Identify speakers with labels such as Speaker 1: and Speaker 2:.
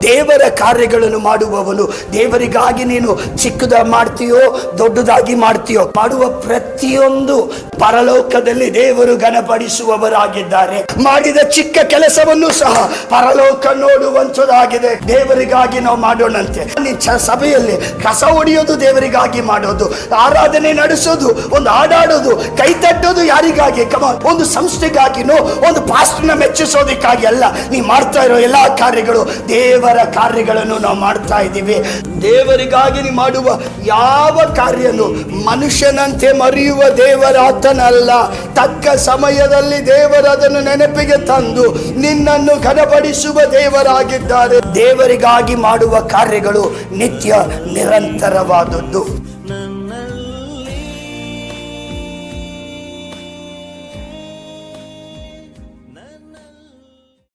Speaker 1: ದೇವರ ಕಾರ್ಯಗಳನ್ನು ಮಾಡುವವನು. ದೇವರಿಗಾಗಿ ನೀನು ಚಿಕ್ಕದ ಮಾಡ್ತೀಯೋ ದೊಡ್ಡದಾಗಿ ಮಾಡ್ತೀಯೋ, ಮಾಡುವ ಪ್ರತಿಯೊಂದು ಪರಲೋಕದಲ್ಲಿ ದೇವರು ಘನಪಡಿಸುವವರಾಗಿದ್ದಾರೆ. ಮಾಡಿದ ಚಿಕ್ಕ ಕೆಲಸವನ್ನು ಸಹ ಪರಲೋಕ ನೋಡುವಂಥದ್ದಾಗಿದೆ. ದೇವರಿಗಾಗಿ ನಾವು ಮಾಡೋಣಂತೆ. ಸಭೆಯಲ್ಲಿ ಕಸ ಹೊಡೆಯೋದು ದೇವರಿಗಾಗಿ ಮಾಡೋದು, ಆರಾಧನೆ ನಡೆಸೋದು, ಒಂದು ಹಾಡಾಡೋದು, ಕೈ ತಟ್ಟೋದು ಯಾರಿಗಾಗಿ? ಒಂದು ಸಂಸ್ಥೆಗಾಗಿನೋ ಒಂದು ಪಾಸ್ಟರ್ನ ಮೆಚ್ಚಿಸೋದಕ್ಕಾಗಿ ಅಲ್ಲ. ನೀ ಮಾಡ್ತಾ ಇರೋ ಎಲ್ಲಾ ಕಾರ್ಯಗಳು ದೇವರ ಕಾರ್ಯಗಳನ್ನು ನಾವು ಮಾಡ್ತಾ ಇದ್ದೀವಿ. ದೇವರಿಗಾಗಿ ನೀ ಮಾಡುವ ಯಾವ ಕಾರ್ಯನು ಮನುಷ್ಯನಂತೆ ಮರೆಯುವ ದೇವರಾತನಲ್ಲ. ತಕ್ಕ ಸಮಯದಲ್ಲಿ ದೇವರು ಅದನ್ನು ನೆನಪಿಗೆ ತಂದು ನಿನ್ನನ್ನು ಘನಪಡಿಸುವ ದೇವರಾಗಿದ್ದಾರೆ. ದೇವರಿಗಾಗಿ ಮಾಡುವ ಕಾರ್ಯಗಳು ನಿತ್ಯ ನಿರಂತರವಾದದ್ದು.